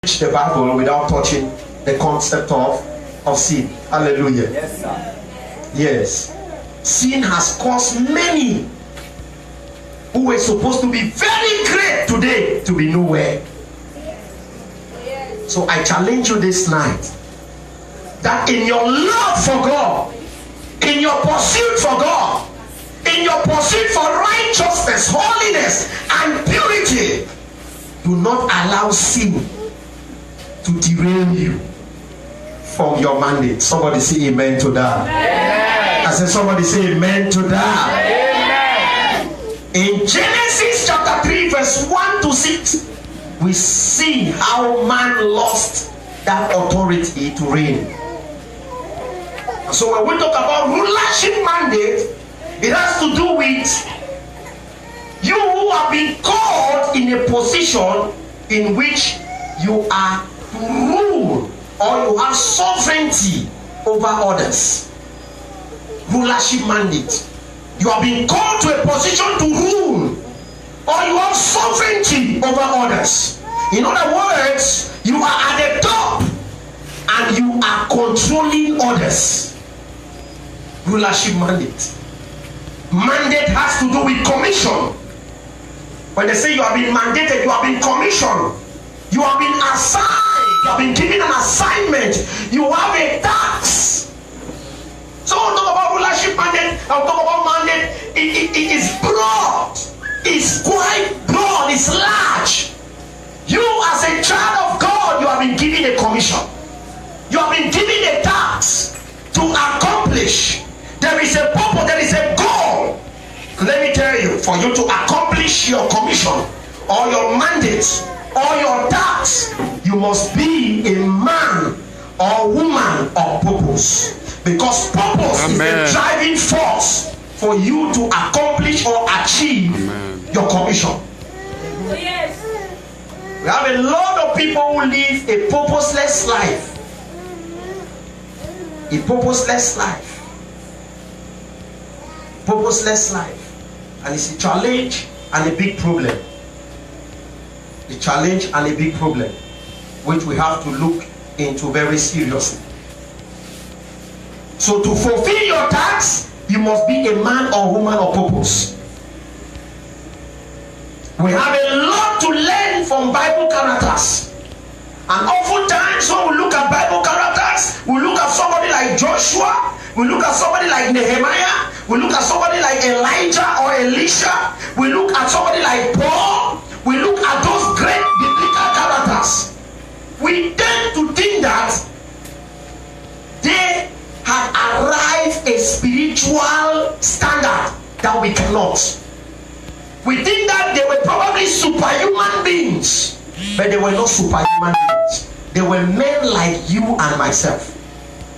the Bible without touching the concept of sin. Hallelujah. Yes, sir. Yes. Sin has caused many who were supposed to be very great today to be nowhere. So I challenge you this night that in your love for God, in your pursuit for God, in your pursuit for righteousness, holiness, and purity, do not allow sin to derail you from your mandate. Somebody say amen to that. Amen. I said somebody say amen to that. Amen. In Genesis chapter 3 verse 1 to 6, we see how man lost that authority to reign. And so when we talk about rulership mandate, it has to do with you who have been called in a position in which you are to rule or you have sovereignty over others. Rulership mandate. You have been called to a position to rule or you have sovereignty over others. In other words, you are at the top and you are controlling others. Rulership mandate. Mandate has to do with commission. When they say you have been mandated, you have been commissioned, you have been assigned, you have been given an assignment, you have a task. So I'll talk about rulership mandate, I'll talk about mandate. It is broad, it's quite broad, it's large. You as a child of God, you have been given a commission, you have been given a task to accomplish. There is a purpose, there is a goal. Let me tell you, for you to accomplish your commission or your mandate or your task, you must be a man or woman of purpose. Because purpose is the driving force for you to accomplish or achieve your commission. Yes. We have a lot of people who live a purposeless life. A purposeless life. Purposeless life. And it's a challenge and a big problem. A challenge and a big problem which we have to look into very seriously. So to fulfill your task, you must be a man or woman of purpose. We have a lot to learn from Bible characters. And oftentimes when we look at Bible characters, we look at somebody like Joshua, we look at somebody like Nehemiah, we look at somebody like Elijah or Elisha, we look at somebody like Paul, we look at those great biblical characters. We tend to think that they had arrived a spiritual standard that we cannot. We think that they were probably superhuman beings, but they were not superhuman beings. They were men like you and myself.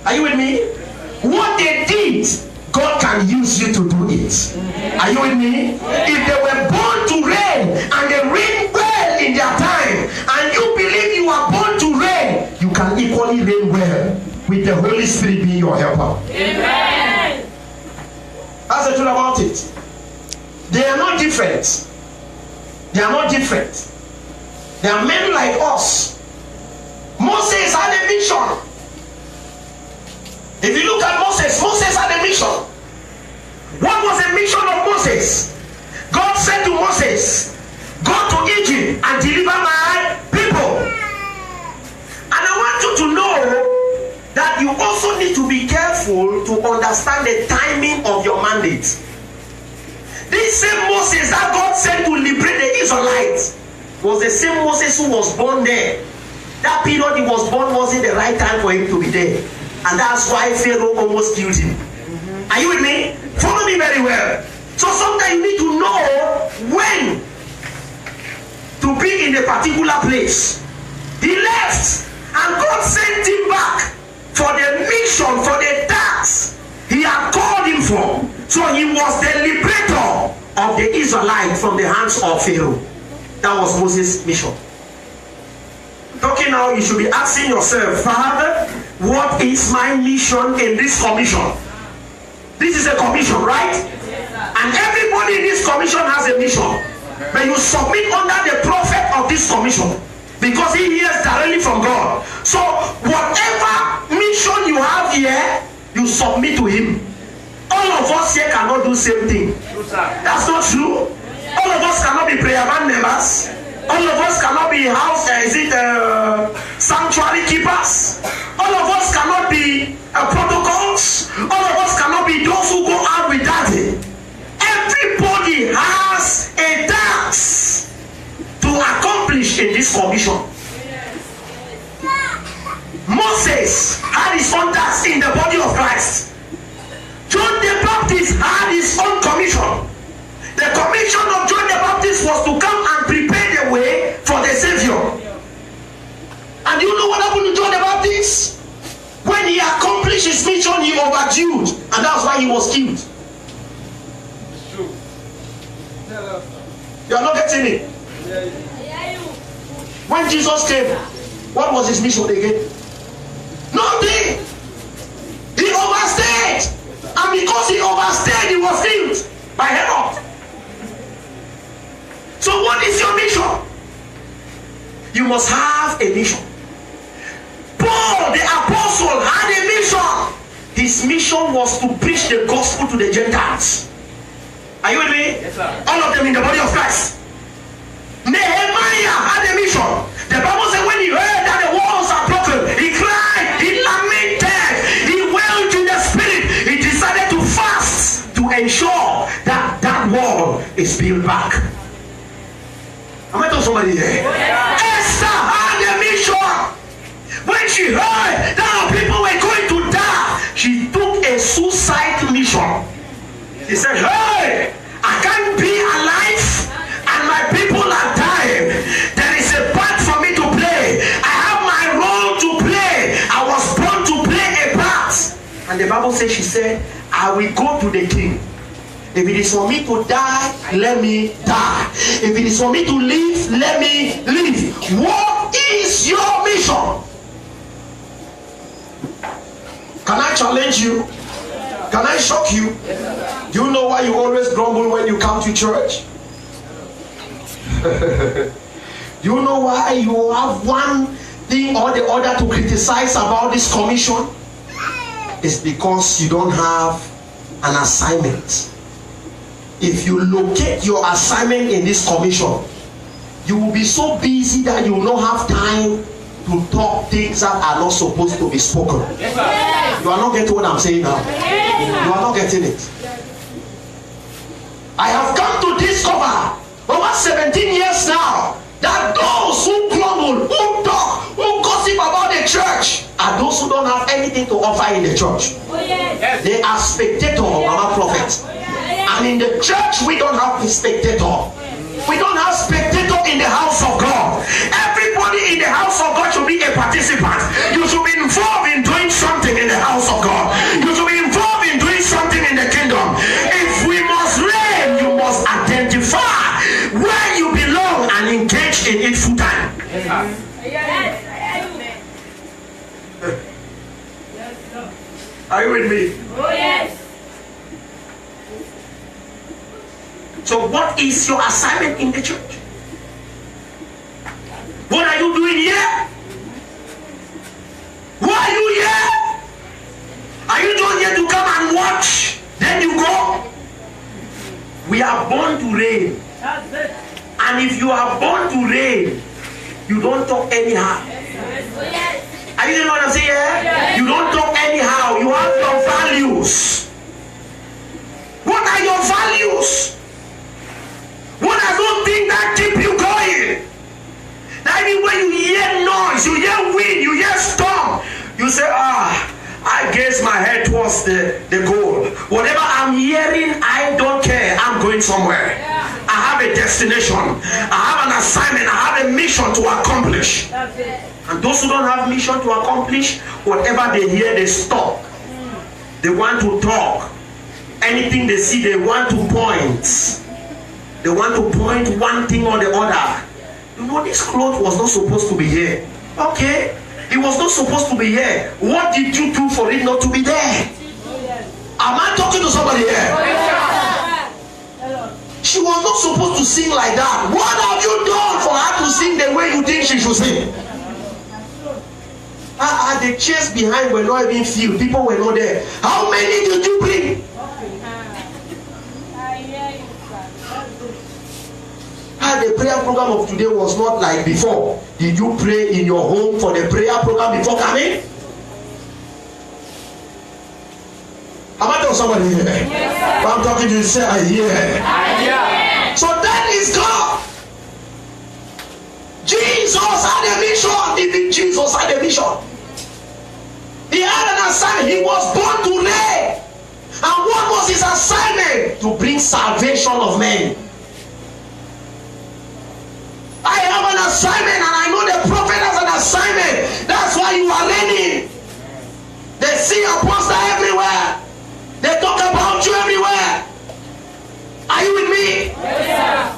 Are you with me? What they did, God can use you to do it. Are you with me? If they were born to reign and they reign well in their time, and you believe you are born to reign, you can equally reign well with the Holy Spirit being your helper. Amen. That's the truth about it. They are not different. They are not different. They are men like us. Moses had a mission. If you look at Moses, Moses had a mission. What was the mission of Moses? God said to Moses, go to Egypt and deliver my people. And I want you to know that you also need to be careful to understand the timing of your mandate. This same Moses that God sent to liberate the Israelites was the same Moses who was born there. That period he was born wasn't the right time for him to be there. And that's why Pharaoh almost killed him. Are you with me? Follow me very well. So sometimes you need to know when to be in a particular place. He left and God sent him back for the mission, for the task he had called him for. So he was the liberator of the Israelites from the hands of Pharaoh. That was Moses' mission. Talking now, you should be asking yourself, Father, what is my mission in this commission? This is a commission, right? And everybody in this commission has a mission. But you submit under the prophet of this commission, because he hears directly submit to him. All of us here cannot do the same thing. That's not true. All of us cannot be prayer band members. All of us cannot be house, sanctuary keepers. All of us cannot be protocols. All of us cannot be those who go out with daddy. Everybody has a task to accomplish in this commission. Moses had his own task in the body of Christ. John the Baptist had his own commission. The commission of John the Baptist was to come and prepare the way for the Savior. And you know what happened to John the Baptist? When he accomplished his mission, he overdue, and that's why he was killed. It's true. You are not getting it. When Jesus came, what was his mission again? Nothing. He overstayed, and because he overstayed, he was killed by Herod. So what is your mission? You must have a mission. Paul the apostle had a mission. His mission was to preach the gospel to the Gentiles. Are you with me? Yes, sir. All of them in the body of Christ. Nehemiah had a mission. The Bible said when he heard that the walls are broken, he cried, he lamented, he wailed in the spirit. He decided to fast to ensure that that wall is built back. Am I talking to somebody here? Yeah. Esther had a mission. When she heard that people were going to die, she took a suicide mission. She said, hey, I can't be alive and my people are dying. There is a part for me to play. I have my role to play. I was born to play a part. And the Bible says, she said, I will go to the king. If it is for me to die, let me die. If it is for me to live, let me live. What is your mission? Can I challenge you? Can I shock you? Do you know why you always grumble when you come to church? Do you know why you have one thing or the other to criticize about this commission? It's because you don't have an assignment. If you locate your assignment in this commission, you will be so busy that you will not have time to talk things that are not supposed to be spoken. Yes, you are not getting what I'm saying now. You are not getting it. I have come to discover over 17 years now that those who grumble, who talk, who gossip about the church are those who don't have anything to offer in the church. They are spectators, Mama Prophet. And in the church, we don't have a spectator. We don't have spectator in the house of God. Everybody in the house of God should be a participant. You should be involved in doing something in the house of God. You should be involved in doing something in the kingdom. If we must reign, you must identify where you belong and engage in it full time. Are you with me? Oh yes. So what is your assignment in the church? What are you doing here? Why are you here? Are you just here to come and watch? Then you go? We are born to reign. That's it. And if you are born to reign, you don't talk anyhow. Yes. Are you know what I'm saying? Yes. You don't talk anyhow. You have your values. What are your values? What are those things that keep you going? That even when you hear noise, you hear wind, you hear storm, you say, I gaze my head towards the goal. Whatever I'm hearing, I don't care. I'm going somewhere. I have a destination. I have an assignment. I have a mission to accomplish. That's it. And those who don't have mission to accomplish, whatever they hear, they stop. They want to talk. Anything they see, they want to point. They want to point one thing or the other. You know, this cloth was not supposed to be here. Okay, it was not supposed to be here. What did you do for it not to be there? Am I talking to somebody here? She was not supposed to sing like that. What have you done for her to sing the way you think she should sing? As the chairs behind were not even filled, people were not there. How many did you bring? The prayer program of today was not like before. Did you pray in your home for the prayer program before coming? Am I talking to somebody here? Yes, I'm talking to you, say I hear. So that is God. Jesus had a mission. Even Jesus had a mission. He had an assignment. He was born to reign. And what was his assignment? To bring salvation of men. I have an assignment, and I know the prophet has an assignment. That's why you are learning. They see apostle everywhere. They talk about you everywhere. Are you with me? Yes,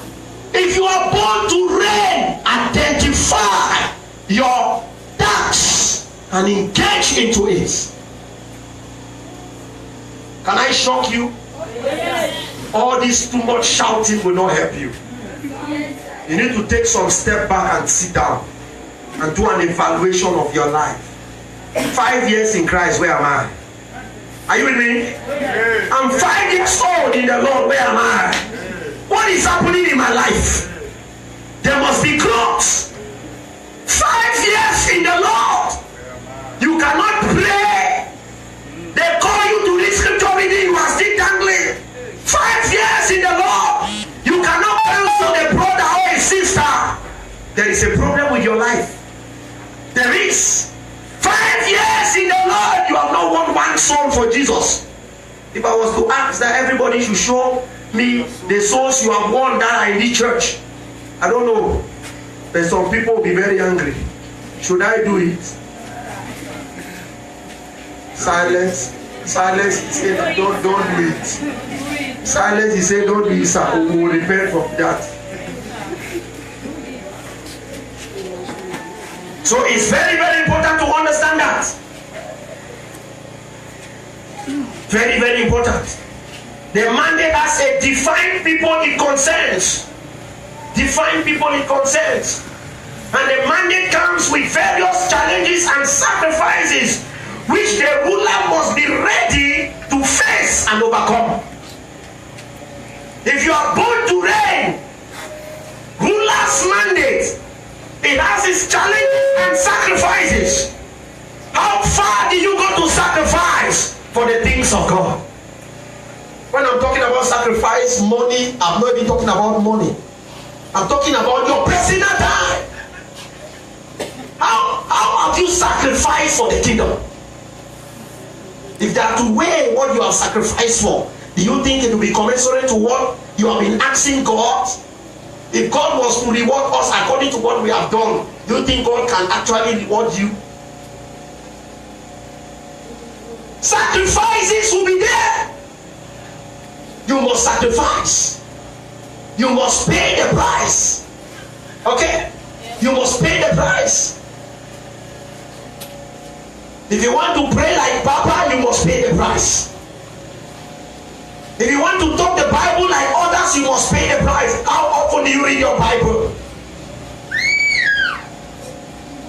if you are born to reign, identify your tasks and engage into it. Can I shock you? Yes. All this too much shouting will not help you. You need to take some step back and sit down and do an evaluation of your life. 5 years in Christ, where am I? Are you with me? I'm 5 years old in the Lord, where am I? What is happening in my life? There must be growth. 5 years in the Lord. You cannot pray. They call you to read scripture reading, you are still dangling. 5 years in the Lord. You cannot counsel a brother or a sister. There is a problem with your life. There is. 5 years in the Lord, you have not won one soul for Jesus. If I was to ask that everybody should show me the souls you have won that are in the church, I don't know. But some people will be very angry. Should I do it? Silence. Silence. He said, don't do it. Silence. He said, don't do it, sir. We will repent from that. So it's very, very important to understand that. Very, very important. The mandate has a defined people it concerns. Defined people it concerns. And the mandate comes with various challenges and sacrifices which the ruler must be ready to face and overcome. If you are born to reign, ruler's mandate, it has its challenges and sacrifices. How far do you go to sacrifice for the things of God? When I'm talking about sacrifice, money, I'm not even talking about money. I'm talking about your personal time. How have you sacrificed for the kingdom? If they are to weigh what you have sacrificed for, do you think it will be commensurate to what you have been asking God? If God was to reward us according to what we have done, do you think God can actually reward you? Sacrifices will be there. You must sacrifice. You must pay the price. Okay? You must pay the price. If you want to pray like Papa, you must pay the price. If you want to talk the Bible like others, you must pay the price. How often do you read your Bible?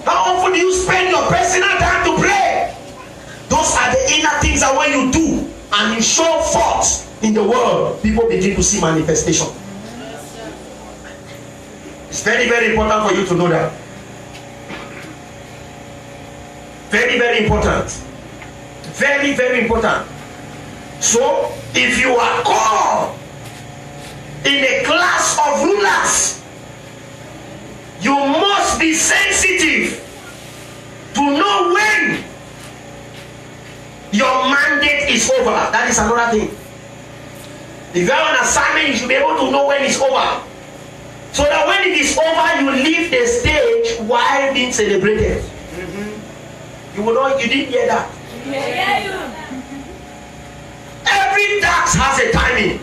How often do you spend your personal time to pray? Those are the inner things that when you do and you show forth in the world, people begin to see manifestation. It's very, very important for you to know that. Very, very important. Very, very important. So, if you are called in a class of rulers, you must be sensitive to know when your mandate is over. That is another thing. If you have an assignment, you should be able to know when it's over. So that when it is over, you leave the stage while being celebrated. You will not, you didn't hear that. Every task has a timing.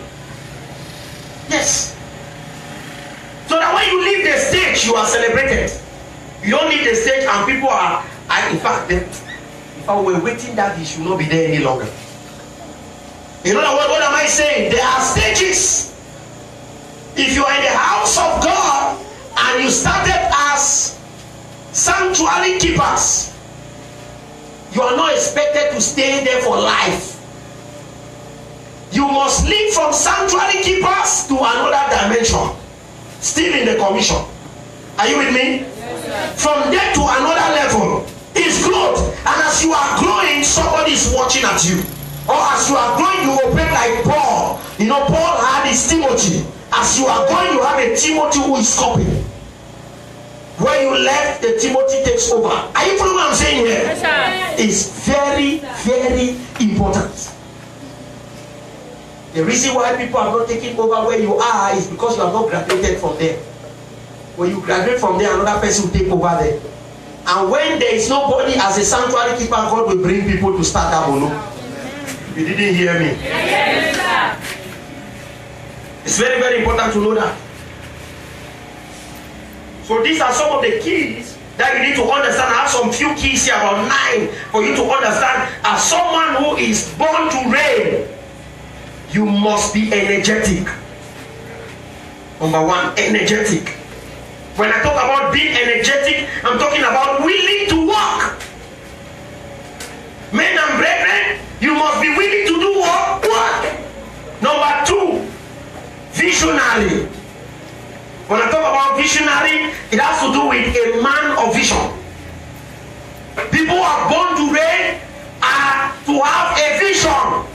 Yes. So that when you leave the stage, you are celebrated. You don't leave the stage and people are, in fact, if I were waiting that he should not be there any longer. You know what am I saying? There are stages. If you are in the house of God and you started as sanctuary keepers, You are not expected to stay there for life. You must leap from sanctuary keepers to another dimension. Still in the commission. Are you with me? Yes, from there to another level is growth. And as you are growing, somebody is watching at you. Or as you are growing, you operate like Paul. You know, Paul had his Timothy. As you are going, you have a Timothy who is copying. When you left, the Timothy takes over. Are you following what I'm saying here? Yes, sir. It's very, very important. The reason why people are not taking over where you are is because you have not graduated from there. When you graduate from there, another person will take over there. And when there is nobody as a sanctuary keeper, God will bring people to start that bolo. You didn't hear me? Yes, sir. It's very, very important to know that. So these are some of the keys that you need to understand. I have some few keys here, about 9, for you to understand. As someone who is born to reign, you must be energetic. Number 1, energetic. When I talk about being energetic, I'm talking about willing to work. Men and brethren, you must be willing to do what? Work. Number 2, visionary. When I talk about visionary, it has to do with a man of vision. People who are born to reign are to have a vision.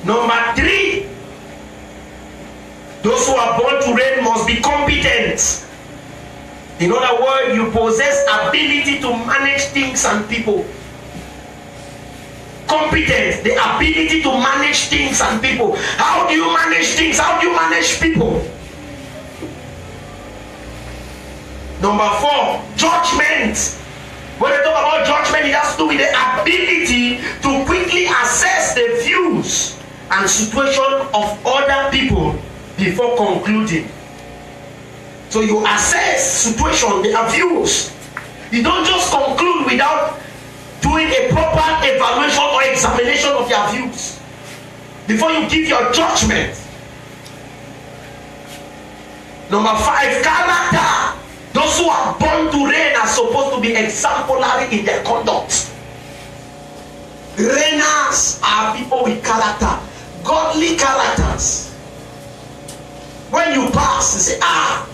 Number 3, those who are born to reign must be competent. In other words, you possess ability to manage things and people. Competent, the ability to manage things and people. How do you manage things? How do you manage people? Number 4, judgment. When I talk about judgment, it has to do with the ability to quickly assess the views and situation of other people before concluding. So you assess situation, their views. You don't just conclude without doing a proper evaluation or examination of their views before you give your judgment. Number 5, character. Those who are born to reign are supposed to be exemplary in their conduct. Reigners are people with character, godly characters. When you pass, you say, I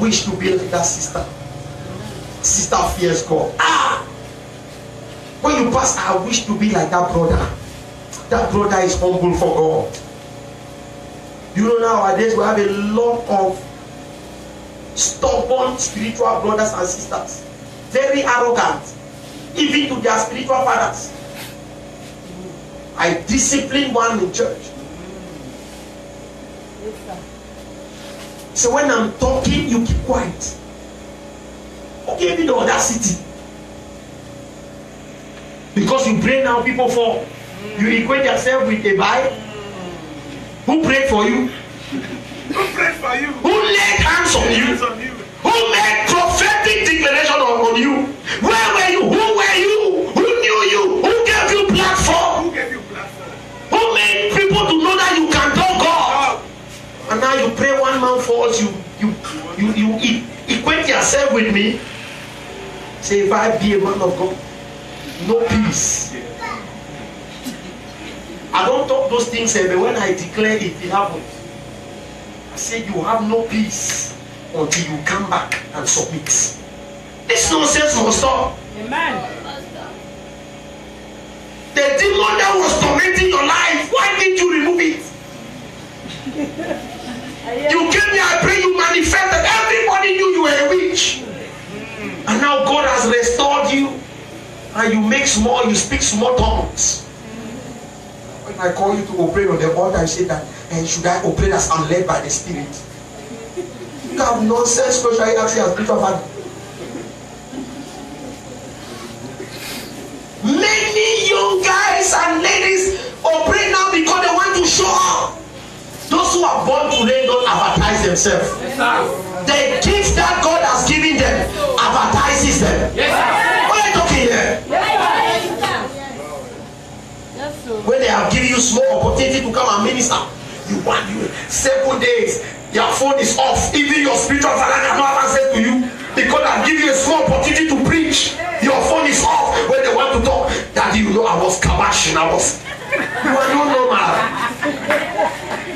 wish to be like that sister. Sister fears God. When you pass, I wish to be like that brother. That brother is humble for God. You know, nowadays we have a lot of stubborn spiritual brothers and sisters. Very arrogant. Even to their spiritual fathers. I discipline one in church. So when I'm talking, you keep quiet. Okay, give me the audacity. Because you pray now, people fall. You equate yourself with a Bible. Who prayed for you? Who prayed for you? Who laid hands on you? Who made prophetic declaration on you? Where were you? Who were you? Who knew you? Who gave you platform? Who gave you platform? Who made people to know that you can talk God? And now you pray, one man falls, you equate yourself with me. Say, if I be a man of God, no peace. I don't talk those things, but when I declare it happens. I say you have no peace until you come back and submit. This nonsense must stop. Amen. The demon that was tormenting your life, why didn't you remove it? You came here, I pray you manifested. Everybody knew you were a witch. And now God has restored you. And you make small, you speak small tongues. When I call you to operate on the altar, I say that, and should I operate as I'm led by the Spirit? You have nonsense question I ask you as spiritual father. Many young guys and ladies operate now because they want to show up. Those who are born to reign don't advertise themselves. The gift that God has given them advertises them. What are you talking here? When they have given you small opportunity to come and minister, you want you 7 days, your phone is off. Even your spiritual father cannot have access to you because I've given you a small opportunity to preach. switch. Your phone is off when they want to talk. Daddy, you know I was kabashing. You are not normal.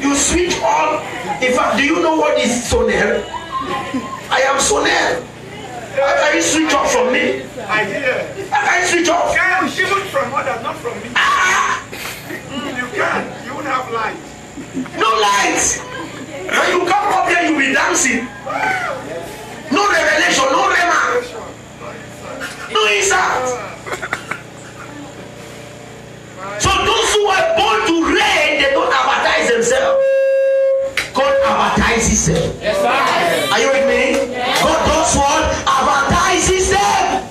You switch on. In fact, do you know what is Sonel? I am Sonel. How can you switch off from me? I hear. How can you switch off? Can even from others, not from me. You can. You won't have light. No lights. When you come up here, you will be dancing. No revelation, no rema, no insight. So those who are born to reign, they don't advertise themselves. God advertises them. Yes, sir. Are you with me? Yes. God does what? Advertises them.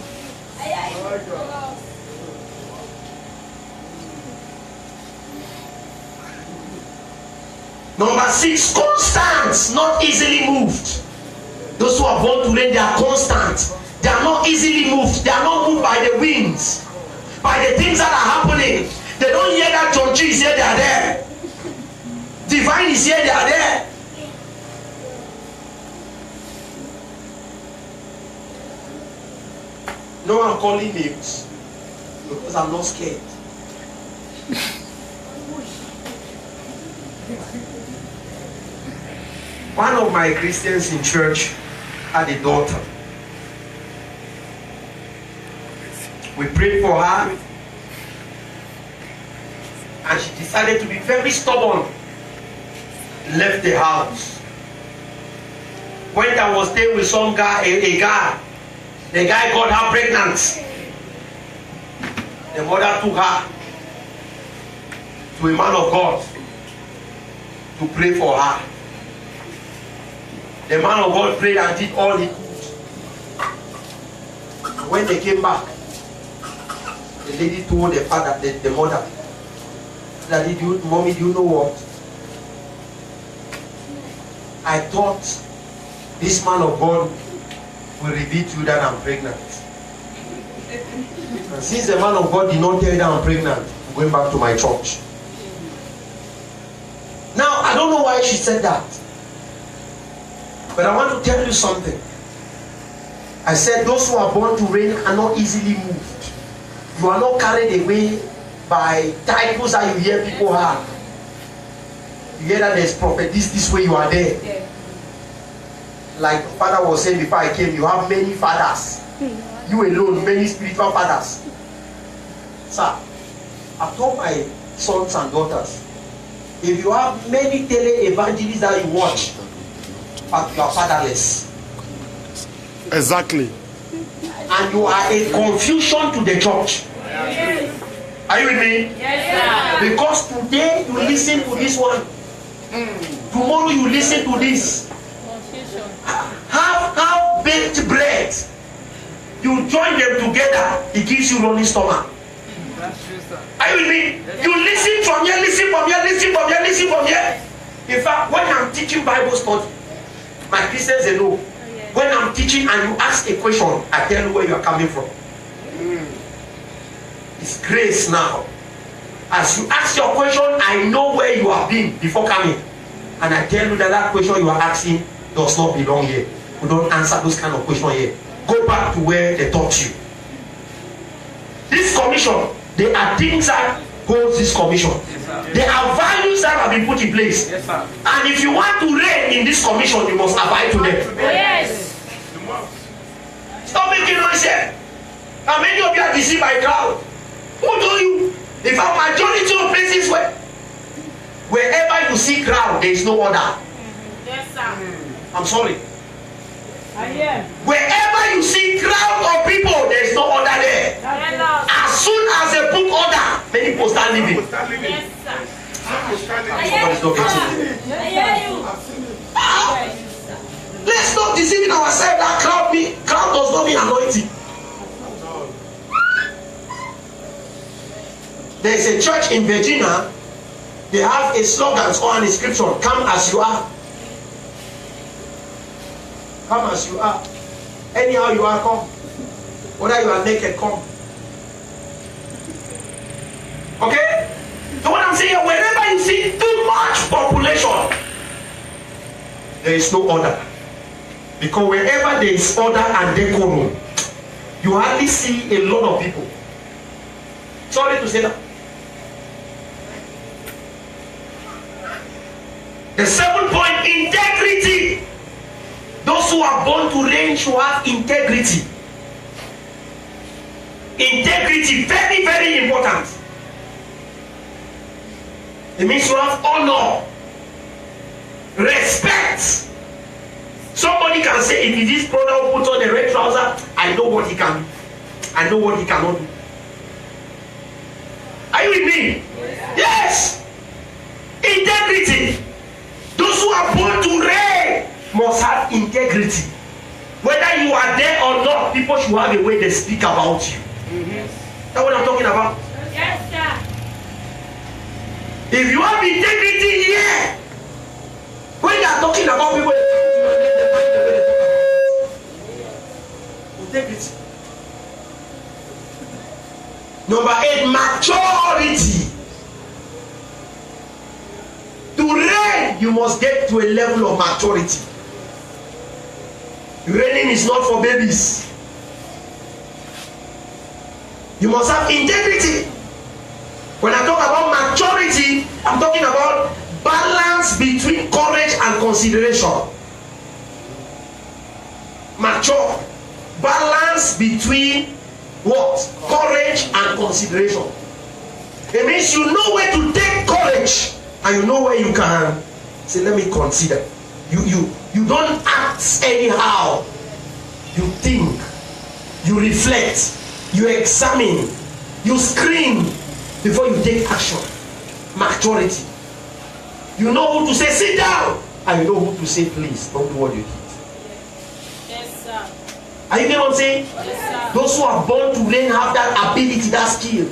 Number 6, constant, not easily moved. Those who are born to reign, they are constant. They are not easily moved. They are not moved by the winds, by the things that are happening. They don't hear that John G is here, they are there. Divine is here, they are there. No, I'm calling names because I'm not scared. One of my Christians in church had a daughter. We prayed for her, and she decided to be very stubborn. Left the house. When I was staying with some guy, a guy, the guy got her pregnant. The mother took her to a man of God to pray for her. The man of God prayed and did all he could. When they came back, the lady told the father, the mother, Daddy, Mommy, do you know what? I thought this man of God will reveal to you that I'm pregnant. And since the man of God did not tell you that I'm pregnant, I'm going back to my church. Now, I don't know why she said that. But I want to tell you something. I said those who are born to reign are not easily moved. You are not carried away by titles that you hear people have. You hear that there's prophet, this way you are there. Yeah. Like Father was saying before I came, you have many fathers. You alone, many spiritual fathers. Sir, I've told my sons and daughters, if you have many tele-evangelists that you watch, but you are fatherless. Exactly. And you are a confusion to the church. Yes. Are you with me? Yes, sir. Because today you listen to this one. Tomorrow you listen to this. Have baked bread. You join them together, it gives you running stomach. Are you with me? You listen from here, listen from here, listen from here, listen from here. In fact, when I'm teaching Bible study, my Christians they know. When I'm teaching and you ask a question, I tell you where you are coming from. It's grace now. As you ask your question, I know where you have been before coming. And I tell you that that question you are asking does not belong here. We don't answer those kind of questions here. Go back to where they taught you. This commission, there are things that holds this commission. Yes, there are values that have been put in place. Yes, and if you want to reign in this commission, you must abide to them. Yes. Stop making noise here. How many of you are deceived by crowd? Who told you? In fact, majority of places wherever you see crowd, there is no order. Yes, sir. I'm sorry. I am. Wherever you see crowd of people, there is no order there. As soon as they put order, many people start leaving. Yes, sir. Somebody's not getting it. Let's not deceive ourselves that crowd does not mean anointing. There is a church in Virginia. They have a slogan or an inscription: "Come as you are." Come as you are. Anyhow you are, come. Whether you are naked, come. Okay? So what I'm saying, wherever you see too much population, there is no order. Because wherever there is order and decorum, You hardly see a lot of people. Sorry to say that. The 7th point, integrity. Those who are born to reign should have integrity. Integrity, very, very important. It means you have honor, respect. Somebody can say, if this brother who puts on the red trouser, I know what he can do. I know what he cannot do. Are you with me? Yes. Integrity. Those who are born to reign must have integrity. Whether you are there or not, people should have a way they speak about you. That's what I'm talking about. Yes, sir. If you have integrity here, when they are talking about people, integrity. Number 8, maturity. To reign, you must get to a level of maturity. Reigning is not for babies. You must have integrity. When I talk about maturity, I'm talking about balance between courage and consideration. Mature. Balance between what? Courage and consideration. It means you know where to take courage and you know where you can say, let me consider. You don't act anyhow. You think, you reflect, you examine, you screen before you take action. Maturity. You know who to say sit down, and you know who to say please don't do what you did. Yes, sir. Are you getting what I'm saying? Yes, sir. Those who are born to learn have that ability, that skill.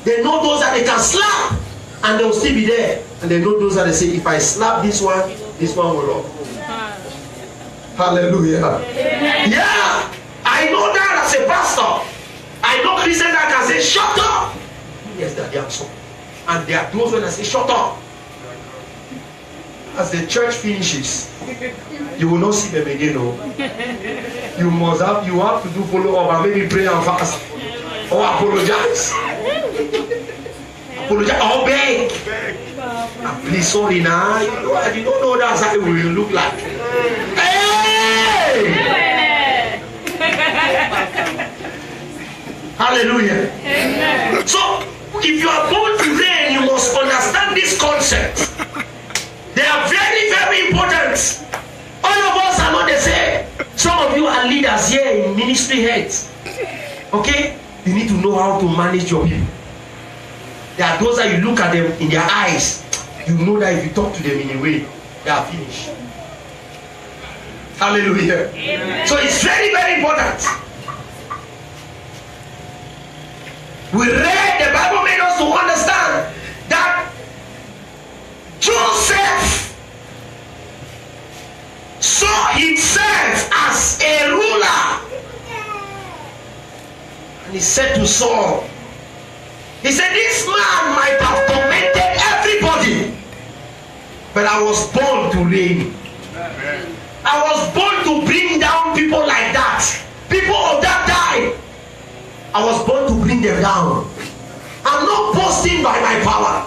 They know those that they can slap and they will still be there. And they know those that they say, if I slap this one will rock. Hallelujah. Yeah. I know that as a pastor. I know Christians that can say, shut up. Yes, that they are so. And there are those when I say, shut up. As the church finishes, you will not see them again. No. You have to do follow up and maybe pray and fast. Or apologize. Apologize or beg. Please, sorry now. I did not know that's how it will look like. Hey! Hallelujah. Amen. So, if you are born to reign, you must understand this concept. They are very, very important. All of us are not the same. Some of you are leaders here in ministry heads. Okay? You need to know how to manage your people. There are those that you look at them in their eyes. You know that if you talk to them in a way, they are finished. Hallelujah. Amen. So it's very, very important. We read, the Bible made us to understand that Joseph saw himself as a ruler. And he said to Saul, he said, this man might have tormented everybody, but I was born to reign. I was born to bring down people like that. People of that time. I was born to bring them down. I'm not boasting by my power.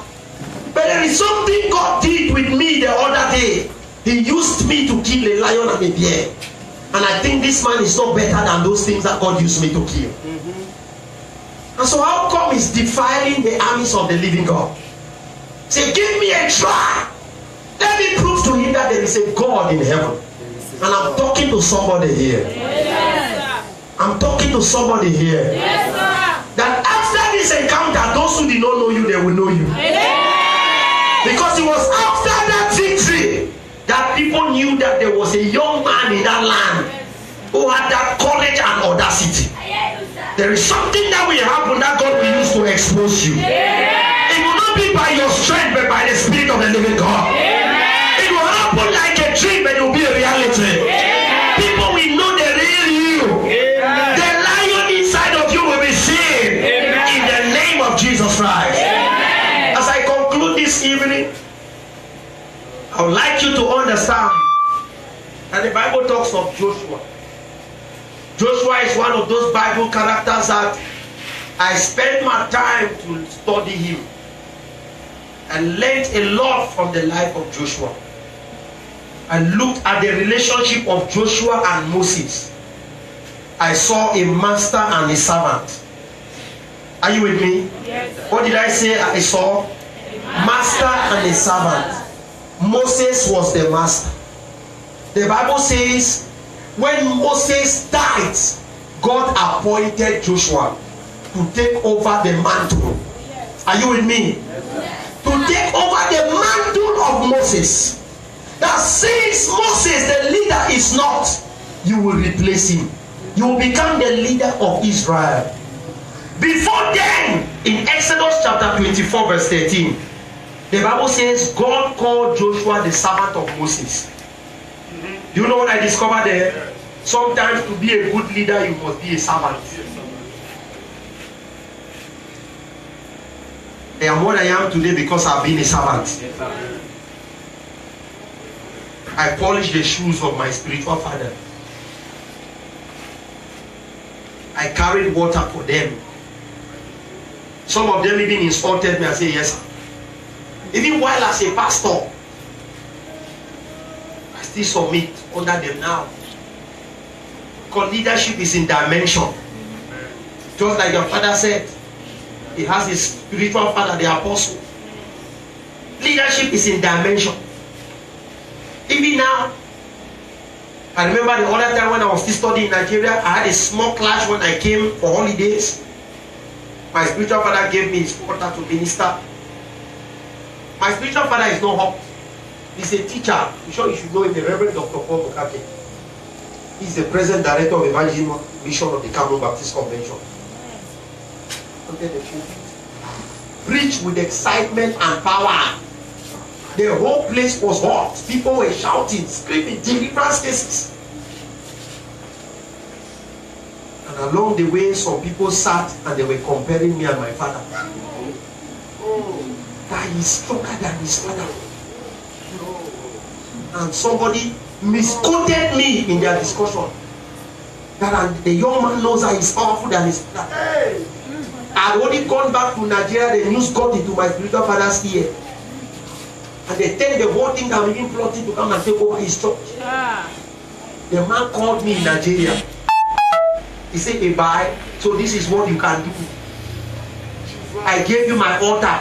But there is something God did with me the other day. He used me to kill a lion and a bear. And I think this man is not better than those things that God used me to kill. And so how come he's defiling the armies of the living God? Say, give me a try. Let me prove to him that there is a God in heaven. And I'm talking to somebody here. Yes, I'm talking to somebody here. yes, sir. That after this encounter, those who did not know you, they will know you. Because it was after that victory that people knew that there was a young man in that land who had that courage and audacity. There is something that will happen that God will use to expose you. It will not be by your strength, but by the Spirit of the living God. It will happen like a dream, but it will be a reality. People will know the real you. The lion inside of you will be seen in the name of Jesus Christ. As I conclude this evening, I would like you to understand that the Bible talks of Joshua. Joshua is one of those Bible characters that I spent my time to study him and learned a lot from the life of Joshua. I looked at the relationship of Joshua and Moses. I saw a master and a servant. Are you with me? Yes. What did I say? I saw master and a servant. Moses was the master. The Bible says when Moses died, God appointed Joshua to take over the mantle. Are you with me? To take over the mantle of Moses. That since Moses the leader is not, you will replace him. You will become the leader of Israel. Before then, in Exodus chapter 24 verse 13, the Bible says God called Joshua the servant of Moses. Do you know what I discovered there? Sometimes to be a good leader, you must be a servant. I am what I am today because I've been a servant. I polish the shoes of my spiritual father. I carried water for them. Some of them even insulted me and said, yes, sir. Even while as a pastor, I still submit under them now. Because leadership is in dimension. Just like your father said, he has his spiritual father, the apostle. Leadership is in dimension. Even now, I remember the other time when I was still studying in Nigeria, I had a small clash when I came for holidays. My spiritual father gave me his quarter to minister. My spiritual father is not hot. He's a teacher. I'm sure you should know him, the Reverend Dr. Paul Bukake. He's the present director of Evangelism Mission of the Cameroon Baptist Convention. Preach with excitement and power. The whole place was hot. People were shouting, screaming, deliverance cases. And along the way, some people sat and they were comparing me and my father. That he's stronger than his father. And somebody misquoted me in their discussion. That the young man knows that he's powerful than his father. I had only gone back to Nigeria, the news got into my spiritual father's ear. And they tell the whole thing that I'm even plotting to come and take over his church. The man called me in Nigeria. He said, hey, bye. So this is what you can do. I gave you my altar.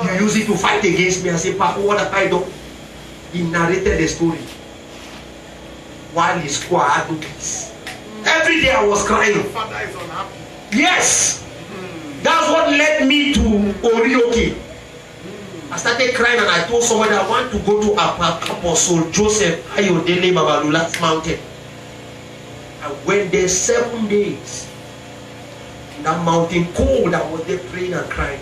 You use it to fight against me. I said, Papa, what have I done? He narrated the story. While his squad had to peace. Every day I was crying. Father is unhappy. Yes. That's what led me to Orioke. I started crying and I told somebody I want to go to Apostle Joseph Ayodele Babalula's mountain. I went there 7 days. That mountain cold, I was there praying and crying.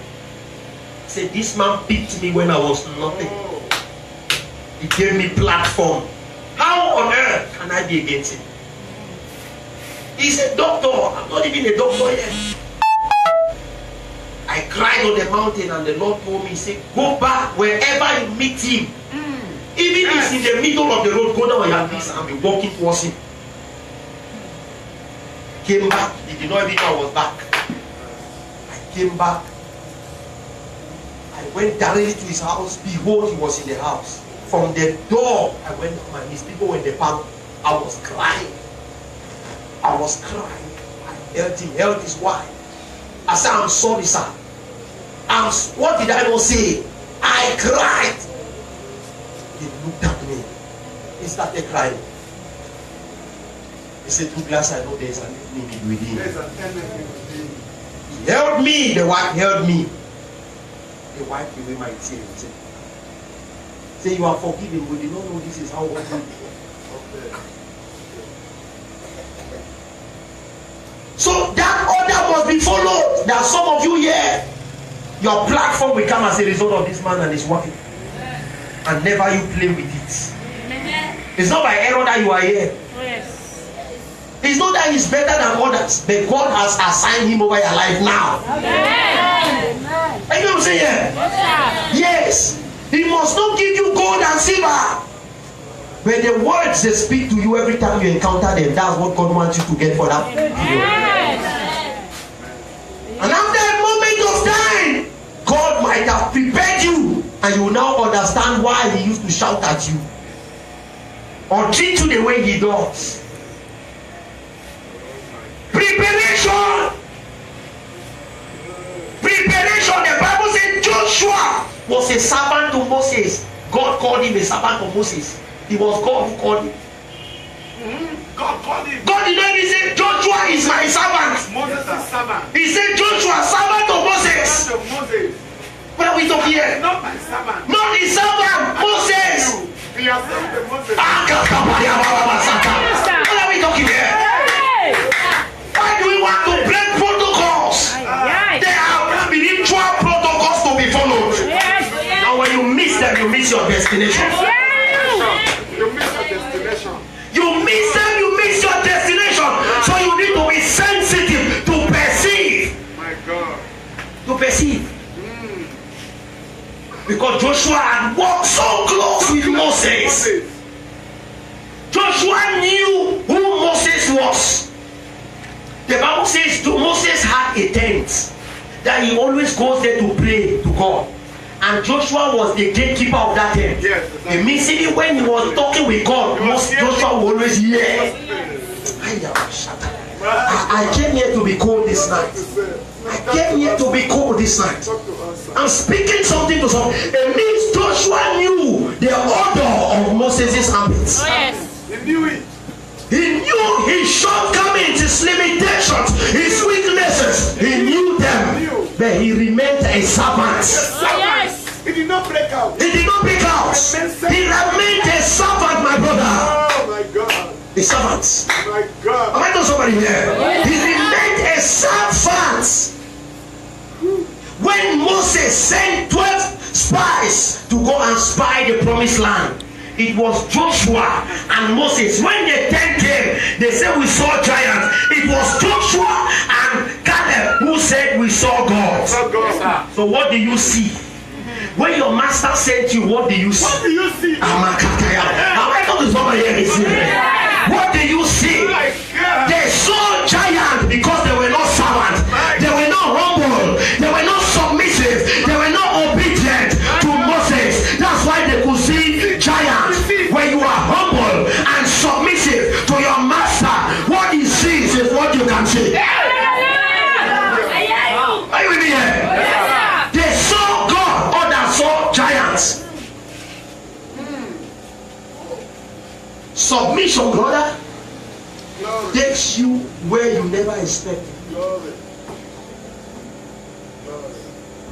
I said, this man picked me when I was nothing. He gave me platform. How on earth can I be against him? He's a doctor. I'm not even a doctor yet. I cried on the mountain and the Lord told me, he said, go back wherever you meet him. Even if he's in the middle of the road, go down your knees and be walking towards him. Came back. He did not even know I was back. I came back. I went directly to his house. Behold, he was in the house. From the door, I went to my knees. People were in the park. I was crying. I was crying. I held him, held his wife. I said, I'm sorry, sir. What did I not say? I cried. He looked at me. He started crying. He said, Douglas, I know there's an enemy within. There's an enemy within. He held me. The wife held me. The wife gave me my tears. He said, say, you are forgiven. We did not know this is how one do. So that order must be followed. There are some of you here. Your platform will come as a result of this man and his wife. And never you play with it. It's not by error that you are here. It's not that he's better than others, but God has assigned him over your life now. Are you know what I'm saying? Yes. He must not give you gold and silver. But the words they speak to you every time you encounter them, that's what God wants you to get for that. And after a moment of time, God might have prepared you, and you will now understand why He used to shout at you or treat you the way He does. Preparation. Preparation. The Bible said Joshua was a servant to Moses. God called him a servant of Moses. It was God who called him. God called him. God did not even say Joshua is my servant. Moses is servant. He said Joshua, servant of Moses. Servant of Moses. What are we talking here? Not my servant. Not his servant, Moses. We are servant of Moses. What are we talking here? Why do we want to break protocols? There are spiritual protocols to be followed. And when you miss them, you miss your destination. You miss your destination. You miss them, you miss your destination. So you need to be sensitive to perceive. My God. To perceive. Because Joshua had walked so close with Moses. Joshua knew who Moses was. The Bible says Moses had a tent that he always goes there to pray to God. And Joshua was the gatekeeper of that tent. Yes, It means even when he was talking with God, Joshua would always hear. I came here to be cold this night. I came here to be cold this night. I'm speaking something to someone. It means Joshua knew the order of Moses' armies. He knew it. He knew his shortcomings, his limitations, his weaknesses. He knew them. But he remained a servant. He did not break out. He did not break out. He remained a servant, my brother. Oh my God. A servant. My God. Am I talking somebody here? He remained a servant. When Moses sent 12 spies to go and spy the promised land, it was Joshua and Moses. When the 10 came, they said we saw giants. It was Joshua and Caleb who said we saw God. So what do you see? When your master sent you, what do you see? What do you see? Am I talking to somebody here? What do you see? They saw giants because they were not servants. They were not humble. They were not submissive. They were not obedient to Moses. That's why they could see giants. When you are humble and submissive to your master, what he sees is what you can see. Are you with me here? They saw God, others saw giants. Submission, brother, takes you where you never expected.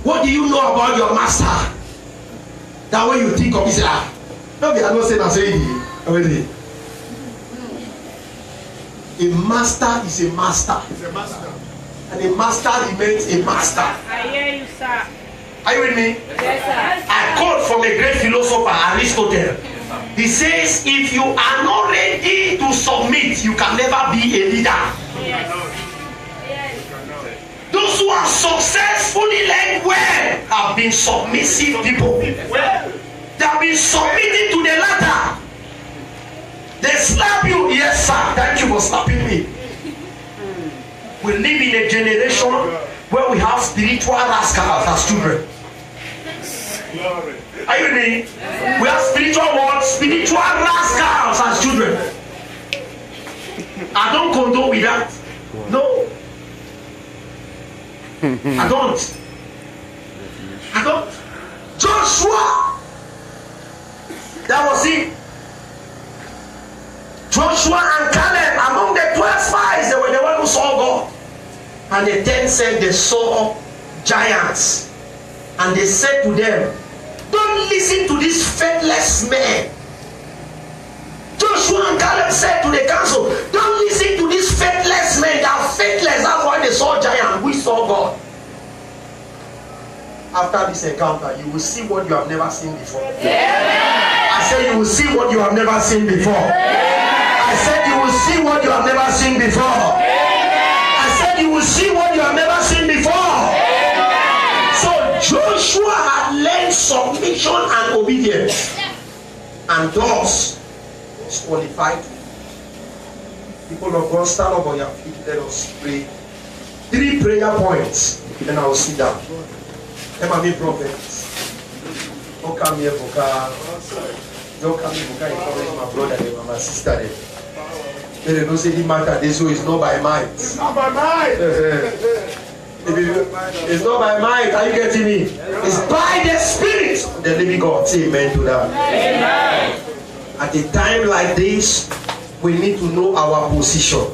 What do you know about your master? That way you think of his life. No, we are not saying I'm saying already. A master is a master. He's a master. And a master remains a master. I hear you, sir. Are you with me? Yes, sir. I quote from a great philosopher, Aristotle. He says, if you are not ready to submit, you can never be a leader. Yes. Those who are successfully led well have been submissive people. They have been submitting to the ladder. They slap you. Yes, sir. Thank you for slapping me. We live in a generation where we have spiritual rascals as children. Are you with me? We have spiritual rascals as children. I don't condone with that. No. I don't. Joshua. That was it. Joshua and Caleb, among the 12 spies, they were the ones who saw God. And the 10 said they saw giants. And they said to them, don't listen to this faithless man. Joshua and Caleb said to the council, don't listen to this faithless man. They are faithless. That's why they saw giants. We saw God. After this encounter, you will see what you have never seen before. I said you will see what you have never seen before. I said you will see what you have never seen before. I said you will see what you have never seen before. So Joshua had learned submission and obedience. And thus, disqualified. People of God, stand up on your feet. Let us pray. 3 prayer points. Then I will sit down. Am I prophets? Don't come here for car. Don't come here for car. Encourage my brother and my sister. They don't say the matter. This way is not by might. It's not by might. It's not by might. Are you getting me? It's by the Spirit of the living God. Say amen to that. Amen. At a time like this, we need to know our position.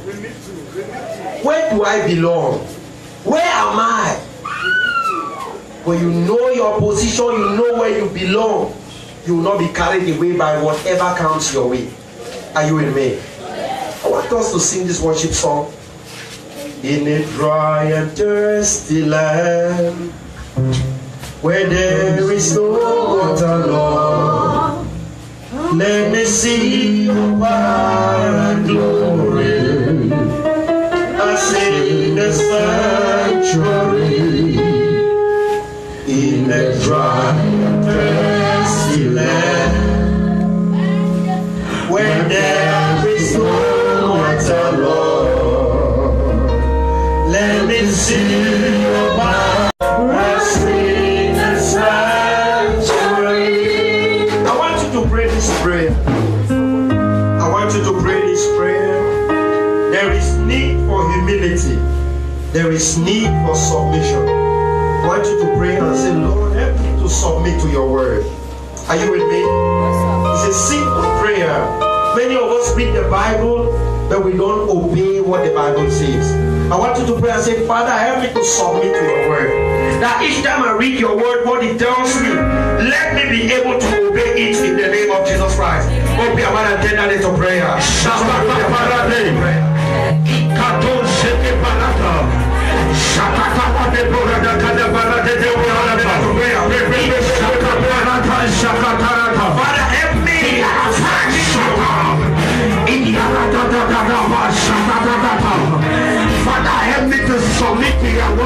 Where do I belong? Where am I? When you know your position, you know where you belong. You will not be carried away by whatever comes your way. Are you with me? I want us to sing this worship song. In a dry and thirsty land, where there is no water, Lord, let me see your power and glory. I sing the sanctuary. In a dry and thirsty land, where there is no water, Lord, let me see your power and sing the sanctuary. I want you to pray this prayer. I want you to pray this prayer. There is need for humility. There is need for submission. I want you to pray and say, Lord, help me to submit to your word. Are you with me? It's a simple prayer. Many of us read the Bible, but we don't obey what the Bible says. I want you to pray and say, Father, help me to submit to your word. That each time I read your word, what it tells me, let me be able to obey it in the name of Jesus Christ. Open your mouth and turn that into prayer. Father, help me. Father, help me to submit to your word.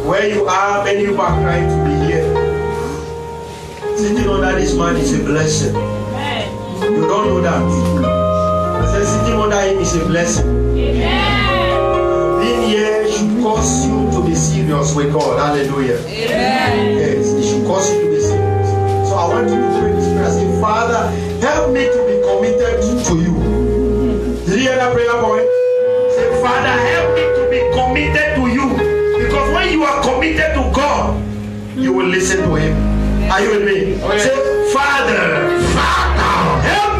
Where you are, many of you are crying to be here. Sitting under this man is a blessing. You don't know that. I said sitting under him is a blessing. Being here should cause you to be serious with God. Hallelujah. Yes, it should cause you to be serious. So I want you to pray this prayer. Say, Father, help me to be committed to you. Did you hear that prayer, boy? Say, Father, help me to be committed to you. Because when you are committed to God, you will listen to Him. Are you with me? Say, Father, help